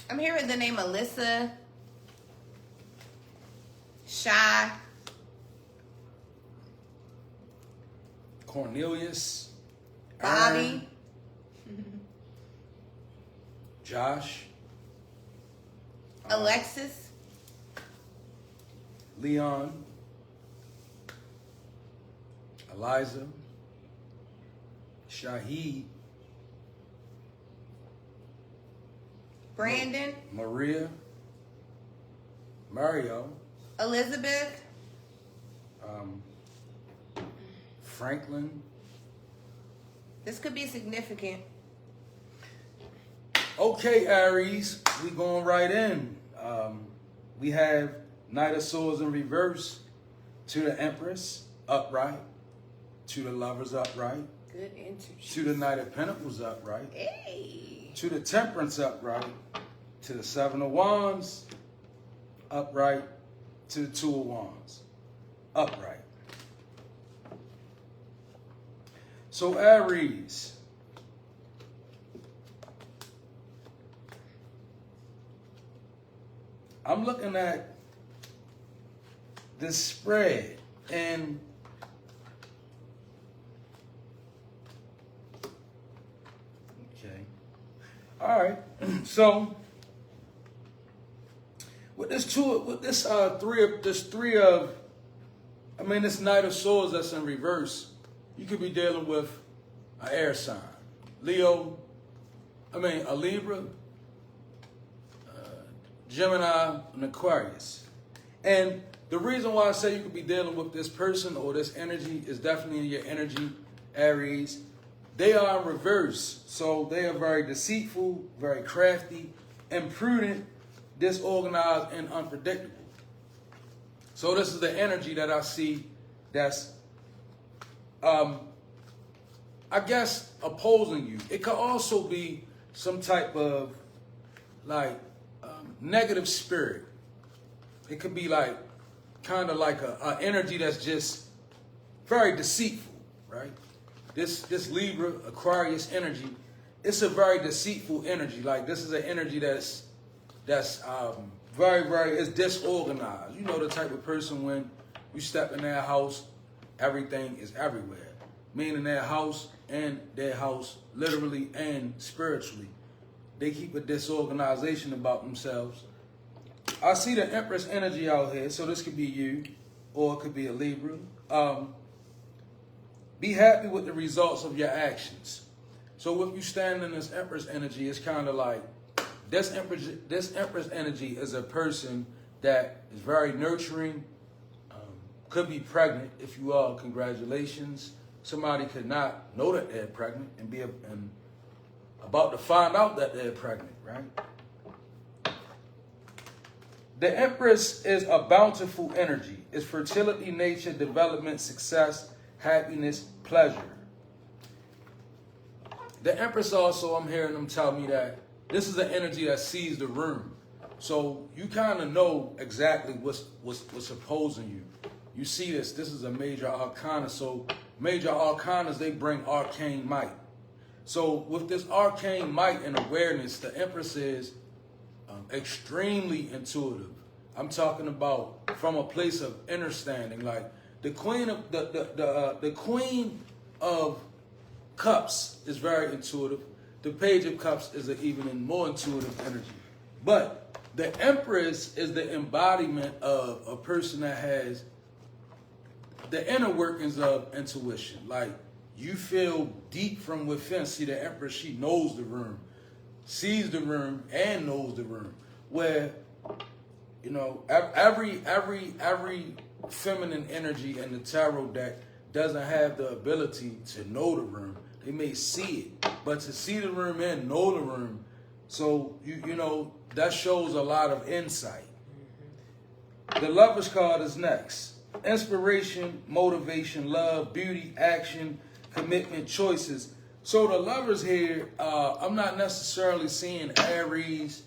I'm hearing the name Alyssa, Shy, Cornelius, Bobby, Aaron, Josh, Alexis, Leon, Eliza, Shahid, Brandon, Maria, Mario, Elizabeth, Franklin. this could be significant. Okay, Aries, we going right in. We have Knight of Swords in reverse to the Empress upright, to the Lovers upright, Good entry. to the Knight of Pentacles upright, Hey. to the Temperance upright, to the Seven of Wands upright, to the Two of Wands upright. So Aries, I'm looking at this spread and okay. All right. So with this this Knight of Swords that's in reverse, you could be dealing with an air sign. A Libra, Gemini, and Aquarius. And the reason why I say you could be dealing with this person or this energy is definitely in your energy, Aries. They are in reverse. So they are very deceitful, very crafty, imprudent, disorganized, and unpredictable. So this is the energy that I see that's, I guess, opposing you. It could also be some type of negative spirit. It could be kind of like a energy that's just very deceitful, right? This Libra, Aquarius energy, it's a very deceitful energy. Like this is an energy that's very, very, it's disorganized. You know the type of person when you step in their house, everything is everywhere. Meaning their house literally and spiritually. They keep a disorganization about themselves. I see the Empress energy out here, so this could be you, or it could be a Libra. Be happy with the results of your actions. So if you stand in this Empress energy, it's kind of like, this Empress energy is a person that is very nurturing, could be pregnant. If you are, congratulations. Somebody could not know that they're pregnant and be about to find out that they're pregnant, right? The Empress is a bountiful energy. It's fertility, nature, development, success, happiness, pleasure. The Empress also, I'm hearing them tell me that this is the energy that sees the room. So you kind of know exactly what's opposing you. You see this is a major arcana. So major arcanas, they bring arcane might. So with this arcane might and awareness, the Empress is extremely intuitive. I'm talking about from a place of understanding. Like the Queen of the Queen of Cups is very intuitive. The Page of Cups is an even more intuitive energy. But the Empress is the embodiment of a person that has the inner workings of intuition. Like you feel deep from within. See, the Empress, she knows the room, sees the room, and knows the room. Where, you know, every feminine energy in the tarot deck doesn't have the ability to know the room. They may see it, but to see the room and know the room, so you know that shows a lot of insight. The Lovers card is next. Inspiration, motivation, love, beauty, action, commitment, choices. So the Lovers here, I'm not necessarily seeing Aries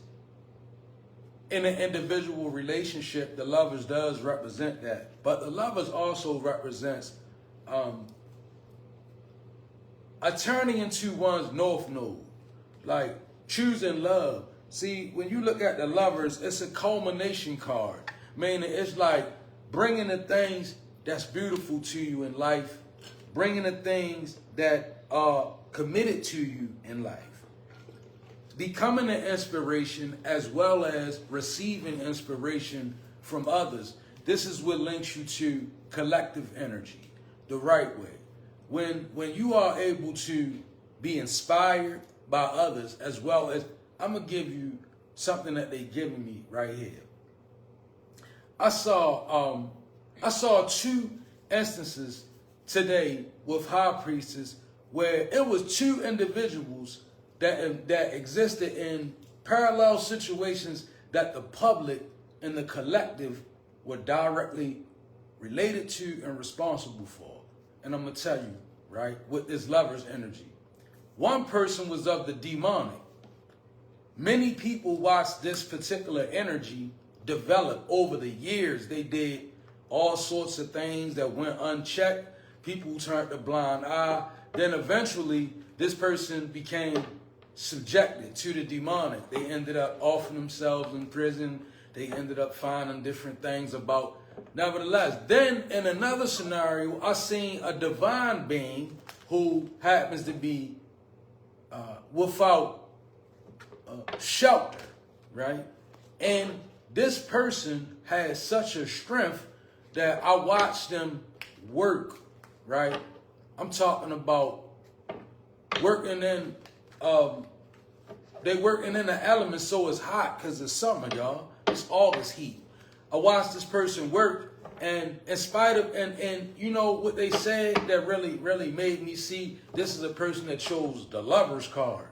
in an individual relationship. The Lovers does represent that. But the Lovers also represents a turning into one's north node. Like choosing love, See, when you look at the Lovers, it's a culmination card. Meaning it's like bringing the things that's beautiful to you in life, bringing the things that are committed to you in life. Becoming an inspiration as well as receiving inspiration from others. This is what links you to collective energy, the right way. When you are able to be inspired by others as well as, I'm going to give you something that they giving me right here. I saw two instances today with high priestess where it was two individuals that existed in parallel situations that the public and the collective were directly related to and responsible for. And I'm going to tell you, right, with this Lover's energy. One person was of the demonic. Many people watched this particular energy develop over the years. They did all sorts of things that went unchecked. People turned a blind eye. Then eventually, this person became subjected to the demonic. They ended up offering themselves in prison. They ended up finding different things about. Nevertheless, then in another scenario, I seen a divine being who happens to be without shelter, right? And this person has such a strength that I watched them work, right? I'm talking about working in, they working in the elements, so it's hot because it's summer, y'all. It's August heat. I watched this person work, and in spite of, and you know what they said that really made me see this is a person that chose the Lover's card.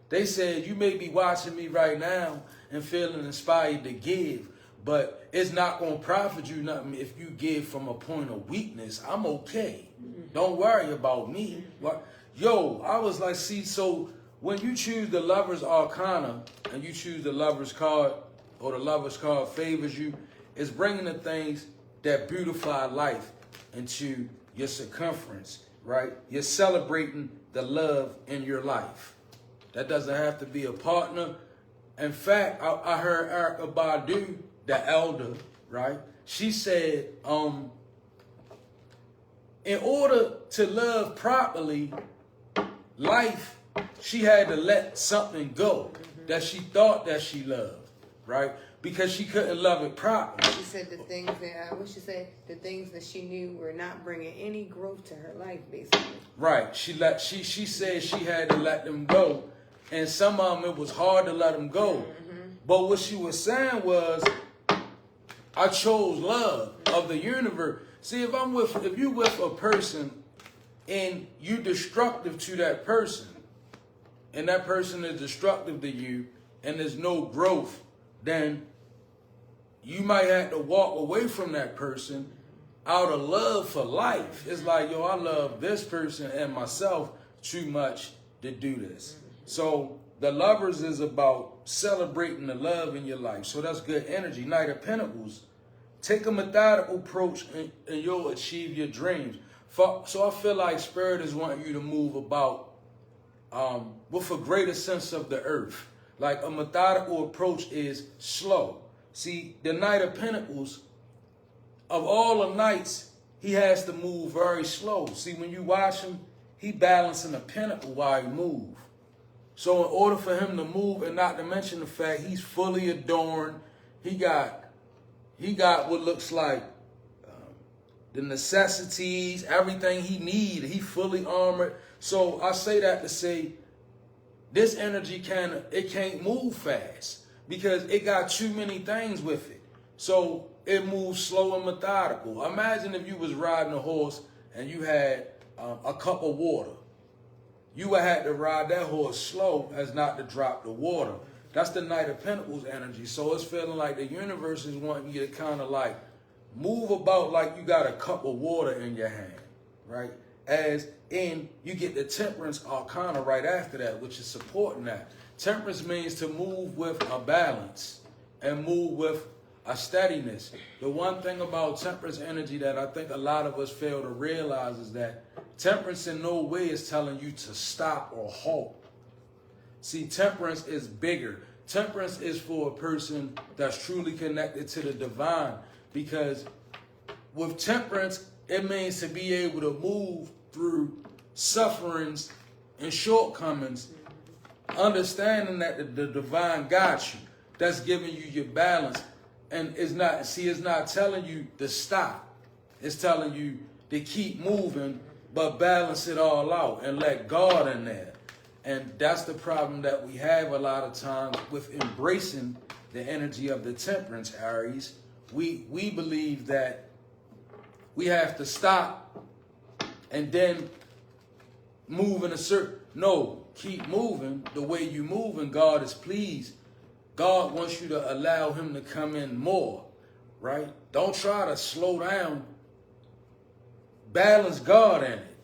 They said, you may be watching me right now and feeling inspired to give, but it's not going to profit you nothing if you give from a point of weakness. I'm okay. Don't worry about me. Yo, I was like, see, so when you choose the Lover's Arcana and you choose the Lover's card, or the Lover's card favors you, it's bringing the things that beautify life into your circumference, right? You're celebrating the love in your life. That doesn't have to be a partner. In fact, I heard Erykah Badu, the elder, right? She said, in order to love properly, life, she had to let something go that she thought that she loved, right? Because she couldn't love it properly. She said the things that, what she said, the things that she knew were not bringing any growth to her life, basically. Right. She said she had to let them go. And some of them, it was hard to let them go. Mm-hmm. But what she was saying was, I chose love of the universe. See, if you with a person and you destructive to that person, and that person is destructive to you, and there's no growth, then you might have to walk away from that person out of love for life. It's like, yo, I love this person and myself too much to do this. So the Lovers is about celebrating the love in your life. So that's good energy. Knight of Pentacles. Take a methodical approach and you'll achieve your dreams. So I feel like Spirit is wanting you to move about with a greater sense of the earth. Like a methodical approach is slow. See, the Knight of Pentacles, of all the knights, he has to move very slow. See, when you watch him, he balancing a pentacle while he moves. So in order for him to move, and not to mention the fact he's fully adorned, he got what looks like the necessities, everything he needs. He fully armored. So I say that to say this energy can't move fast because it got too many things with it. So it moves slow and methodical. Imagine if you was riding a horse and you had a cup of water. You would have to ride that horse slow as not to drop the water. That's the Knight of Pentacles energy. So it's feeling like the universe is wanting you to kind of like move about like you got a cup of water in your hand, right? As in, you get the Temperance Arcana right after that, which is supporting that. Temperance means to move with a balance and move with a steadiness. The one thing about Temperance energy that I think a lot of us fail to realize is that Temperance in no way is telling you to stop or halt. See, Temperance is bigger. Temperance is for a person that's truly connected to the divine, because with temperance, it means to be able to move through sufferings and shortcomings, understanding that the divine got you. That's giving you your balance. And it's not telling you to stop. It's telling you to keep moving, but balance it all out and let God in there. And that's the problem that we have a lot of times with embracing the energy of the temperance, Aries. We believe that we have to stop and then move in a certain... No, keep moving the way you move, and God is pleased. God wants you to allow him to come in more, right? Don't try to slow down. Balance God in it.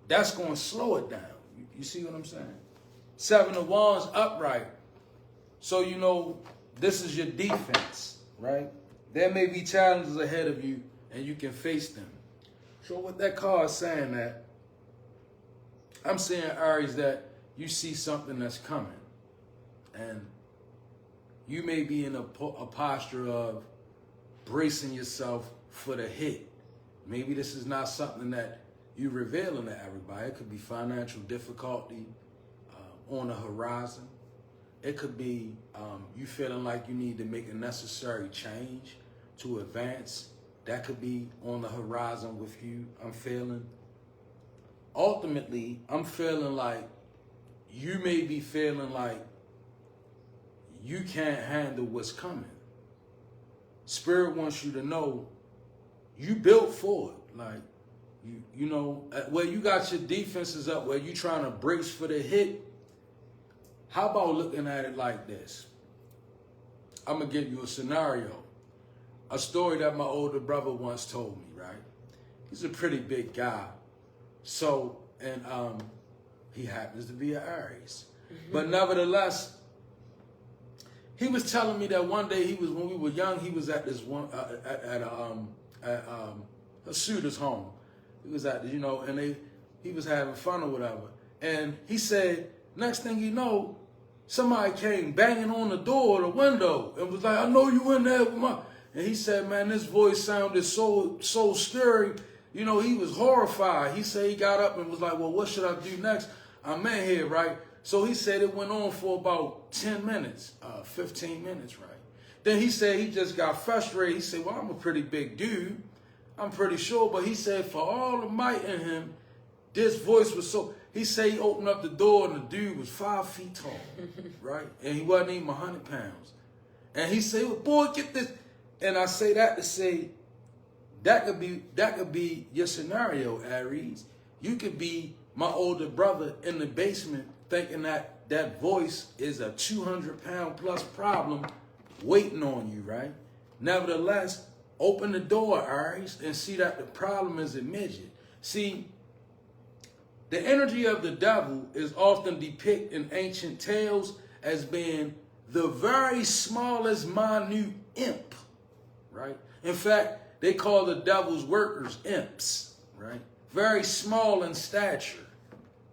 That's going to slow it down. You see what I'm saying? 7 of Wands upright. So, you know, this is your defense, right? There may be challenges ahead of you, and you can face them. So what that card is saying, that I'm saying, Aries, that you see something that's coming, and you may be in a posture of bracing yourself for the hit. Maybe this is not something that you're revealing to everybody. It could be financial difficulty on the horizon. It could be you feeling like you need to make a necessary change to advance. That could be on the horizon with you, I'm feeling. Ultimately, I'm feeling like you may be feeling like you can't handle what's coming. Spirit wants you to know you built for it. Like, you know, where you got your defenses up, where you trying to brace for the hit. How about looking at it like this? I'm going to give you a scenario. A story that my older brother once told me, right? He's a pretty big guy. So, and he happens to be an Aries. Mm-hmm. But nevertheless, he was telling me that one day when we were young, he was at this one, at a shooter's home. He was at, you know, and he was having fun or whatever. And he said, next thing you know, somebody came banging on the door or the window and was like, I know you in there with my... And he said, man, this voice sounded so scary. You know, he was horrified. He said he got up and was like, well, what should I do next? I'm in here, right? So he said it went on for about 10 minutes, 15 minutes, right? Then he said he just got frustrated. He said, well, I'm a pretty big dude. I'm pretty sure. But he said for all the might in him, this voice was so... He said he opened up the door and the dude was 5 feet tall, right? And he wasn't even 100 pounds. And he said, well, boy, get this... And I say that to say, that could be your scenario, Aries. You could be my older brother in the basement thinking that that voice is a 200-pound plus problem waiting on you, right? Nevertheless, open the door, Aries, and see that the problem is a midget. See, the energy of the devil is often depicted in ancient tales as being the very smallest minute imp, right? In fact, they call the devil's workers imps, right? Very small in stature,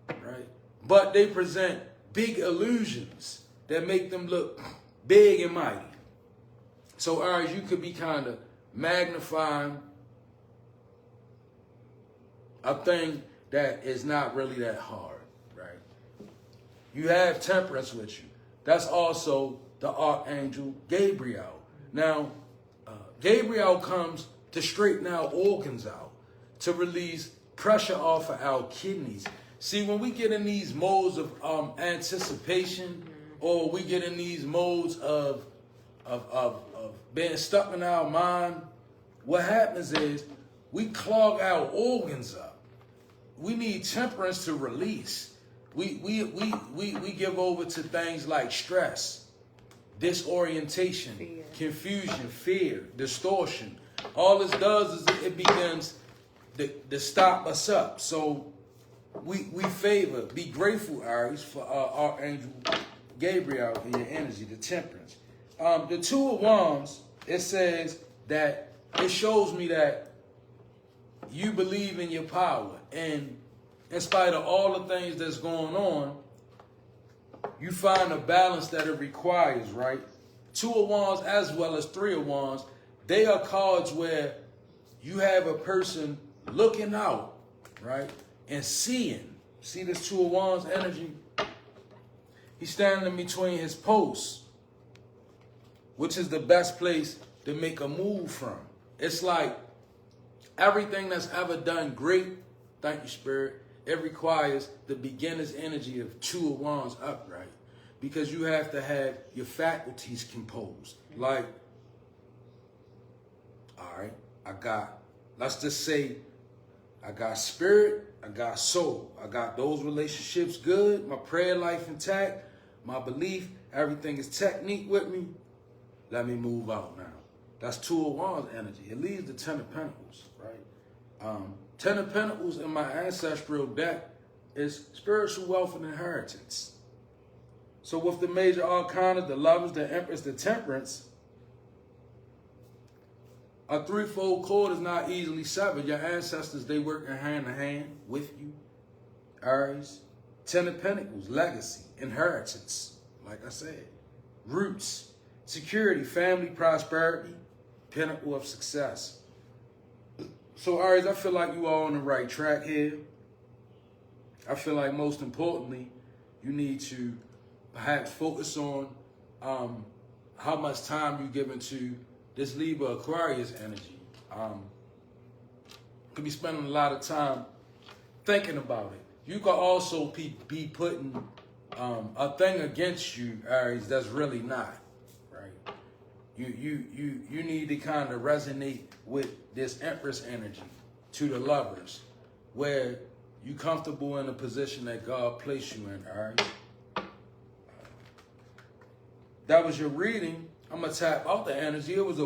right? But they present big illusions that make them look big and mighty. So, Aries, you could be kind of magnifying a thing that is not really that hard, right? You have temperance with you. That's also the Archangel Gabriel. Now, Gabriel comes to straighten our organs out, to release pressure off of our kidneys. See, when we get in these modes of anticipation, or we get in these modes of being stuck in our mind, what happens is we clog our organs up. We need temperance to release. We give over to things like stress, disorientation, confusion, fear, distortion. All this does is it begins to stop us up. So we be grateful, Aries, for Archangel Gabriel and your energy, the temperance. The 2 of Wands, it says that it shows me that you believe in your power. And in spite of all the things that's going on, you find the balance that it requires, right? 2 of Wands as well as 3 of Wands, they are cards where you have a person looking out, right? And seeing. See this 2 of Wands energy? He's standing in between his posts, which is the best place to make a move from. It's like everything that's ever done great, thank you, Spirit, it requires the beginner's energy of 2 of Wands upright. Because you have to have your faculties composed. Like, all right, let's just say, I got spirit, I got soul. I got those relationships good, my prayer life intact, my belief, everything is technique with me. Let me move out now. That's 2 of Wands energy. It leaves the 10 of Pentacles, right? 10 of Pentacles in my ancestral deck is spiritual wealth and inheritance. So with the major arcana, the Lovers, the Empress, the Temperance, a threefold cord is not easily severed. Your ancestors, they work hand in hand with you. Aries, 10 of Pentacles, legacy, inheritance, like I said. Roots, security, family, prosperity, pinnacle of success. So Aries, I feel like you are on the right track here. I feel like most importantly, you need to perhaps focus on how much time you give into this Libra Aquarius energy. Could be spending a lot of time thinking about it. You could also be putting a thing against you, Aries, that's really not, right? You need to kind of resonate with this Empress energy to the Lovers, where you comfortable in the position that God placed you in, Aries. That was your reading. I'm going to tap out the energy. It was a